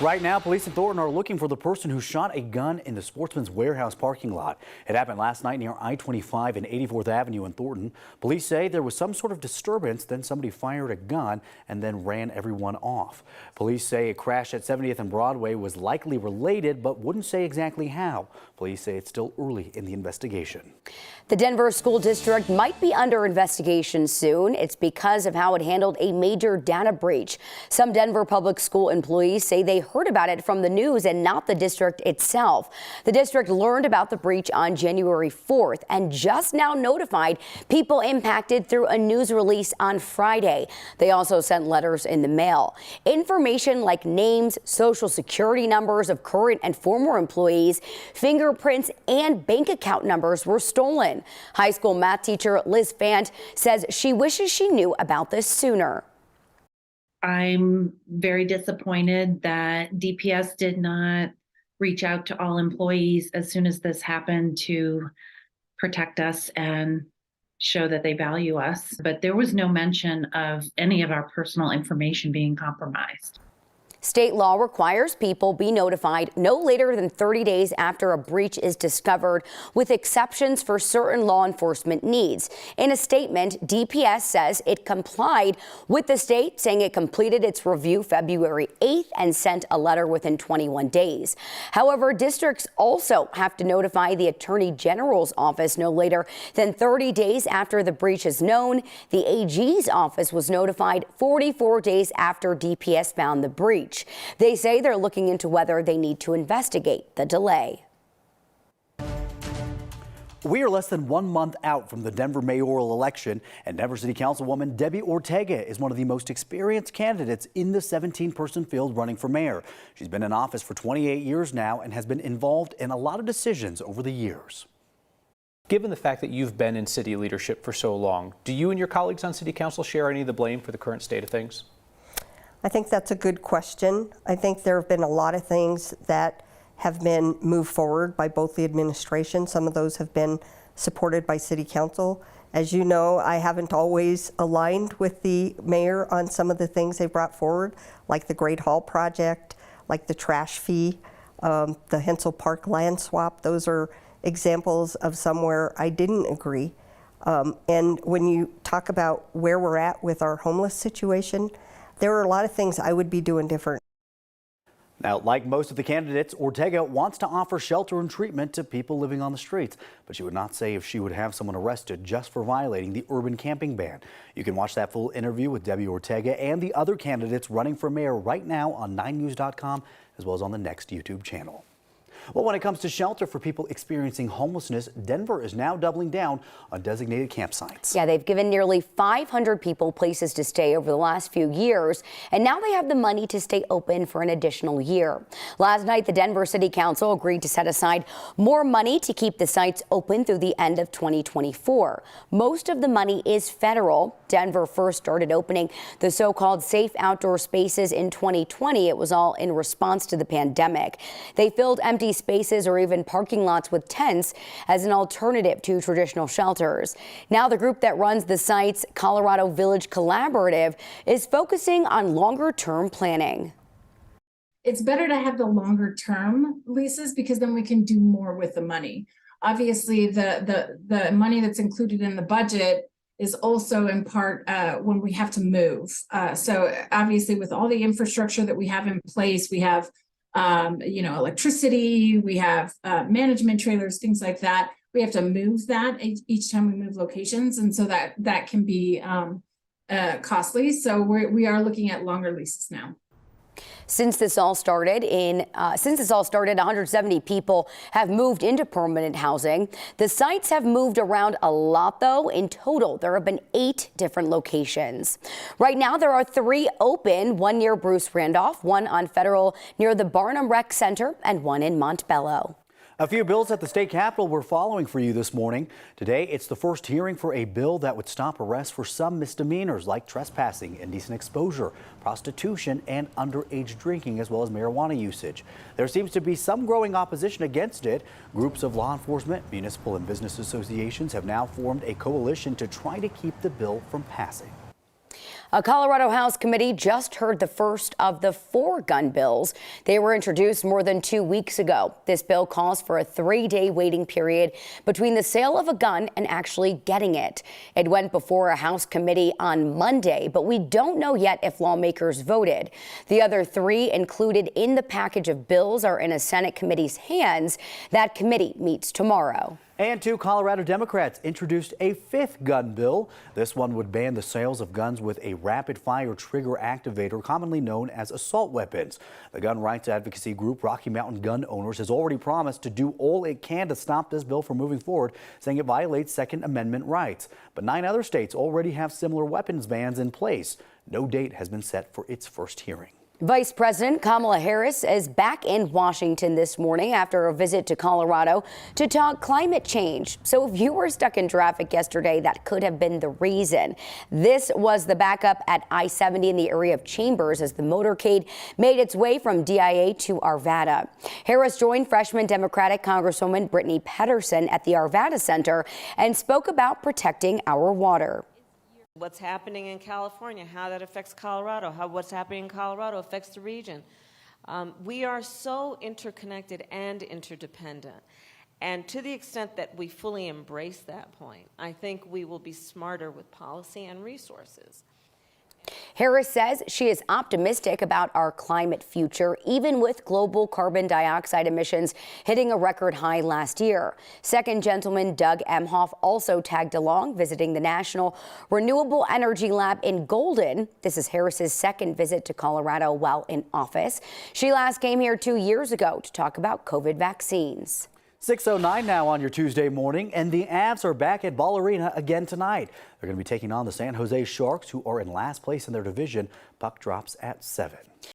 Right now, police in Thornton are looking for the person who shot a gun in the Sportsman's Warehouse parking lot. It happened last night near I-25 and 84th Avenue in Thornton. Police say there was some sort of disturbance, then somebody fired a gun and then ran everyone off. Police say a crash at 70th and Broadway was likely related, but wouldn't say exactly how. Police say it's still early in the investigation. The Denver School District might be under investigation soon. It's because of how it handled a major data breach. Some Denver public school employees say they heard about it from the news and not the district itself. The district learned about the breach on January 4th and just now notified people impacted through a news release on Friday. They also sent letters in the mail. Information like names, social security numbers of current and former employees, fingerprints, and bank account numbers were stolen. High school math teacher Liz Fant says she wishes she knew about this sooner. I'm very disappointed that DPS did not reach out to all employees as soon as this happened to protect us and show that they value us. But there was no mention of any of our personal information being compromised. State law requires people be notified no later than 30 days after a breach is discovered, with exceptions for certain law enforcement needs. In a statement, DPS says it complied with the state, saying it completed its review February 8th and sent a letter within 21 days. However, districts also have to notify the Attorney General's office no later than 30 days after the breach is known. The AG's office was notified 44 days after DPS found the breach. They say they're looking into whether they need to investigate the delay. We are less than 1 month out from the Denver mayoral election, and Denver City Councilwoman Debbie Ortega is one of the most experienced candidates in the 17-person field running for mayor. She's been in office for 28 years now and has been involved in a lot of decisions over the years. Given the fact that you've been in city leadership for so long, do you and your colleagues on city council share any of the blame for the current state of things? I think that's a good question. I think there have been a lot of things that have been moved forward by both the administration. Some of those have been supported by city council. As you know, I haven't always aligned with the mayor on some of the things they brought forward, like the Great Hall project, like the trash fee, the Hensel Park land swap. Those are examples of somewhere I didn't agree. And when you talk about where we're at with our homeless situation, there are a lot of things I would be doing different. Now, like most of the candidates, Ortega wants to offer shelter and treatment to people living on the streets, but she would not say if she would have someone arrested just for violating the urban camping ban. You can watch that full interview with Debbie Ortega and the other candidates running for mayor right now on 9news.com, as well as on the Next YouTube channel. Well, when it comes to shelter for people experiencing homelessness, Denver is now doubling down on designated campsites. Yeah, they've given nearly 500 people places to stay over the last few years, and now they have the money to stay open for an additional year. Last night, the Denver City Council agreed to set aside more money to keep the sites open through the end of 2024. Most of the money is federal. Denver first started opening the so-called safe outdoor spaces in 2020. It was all in response to the pandemic. They filled empty spaces or even parking lots with tents as an alternative to traditional shelters. Now the group that runs the site's Colorado Village Collaborative is focusing on longer-term planning. It's better to have the longer term leases because then we can do more with the money. Obviously, the money that's included in the budget is also in part when we have to move. So obviously with all the infrastructure that we have in place, we have electricity, we have management trailers, things like that. We have to move that each time we move locations. And so that can be costly. So we are looking at longer leases now. Since this all started, 170 people have moved into permanent housing. The sites have moved around a lot, though. In total, there have been 8 different locations. Right now, there are 3 open, one near Bruce Randolph, one on Federal near the Barnum Rec Center, and one in Montbello. A few bills at the state capitol we're following for you this morning. Today, it's the first hearing for a bill that would stop arrests for some misdemeanors like trespassing, indecent exposure, prostitution, and underage drinking, as well as marijuana usage. There seems to be some growing opposition against it. Groups of law enforcement, municipal and business associations have now formed a coalition to try to keep the bill from passing. A Colorado House committee just heard the first of the 4 gun bills. They were introduced more than 2 weeks ago. This bill calls for a 3-day waiting period between the sale of a gun and actually getting it. It went before a House committee on Monday, but we don't know yet if lawmakers voted. The other 3 included in the package of bills are in a Senate committee's hands. That committee meets tomorrow. And 2 Colorado Democrats introduced a 5th gun bill. This one would ban the sales of guns with a rapid-fire trigger activator, commonly known as assault weapons. The gun rights advocacy group Rocky Mountain Gun Owners has already promised to do all it can to stop this bill from moving forward, saying it violates Second Amendment rights. But 9 other states already have similar weapons bans in place. No date has been set for its first hearing. Vice President Kamala Harris is back in Washington this morning after a visit to Colorado to talk climate change. So if you were stuck in traffic yesterday, that could have been the reason. This was the backup at I-70 in the area of Chambers as the motorcade made its way from DIA to Arvada. Harris joined freshman Democratic Congresswoman Brittany Pedersen at the Arvada Center and spoke about protecting our water. What's happening in California, how that affects Colorado, how what's happening in Colorado affects the region. We are so interconnected and interdependent. And to the extent that we fully embrace that point, I think we will be smarter with policy and resources. Harris says she is optimistic about our climate future, even with global carbon dioxide emissions hitting a record high last year. Second Gentleman Doug Emhoff also tagged along, visiting the National Renewable Energy Lab in Golden. This is Harris's second visit to Colorado while in office. She last came here 2 years ago to talk about COVID vaccines. 6:09 now on your Tuesday morning, and the Avs are back at Ball Arena again tonight. They're going to be taking on the San Jose Sharks, who are in last place in their division. Puck drops at 7.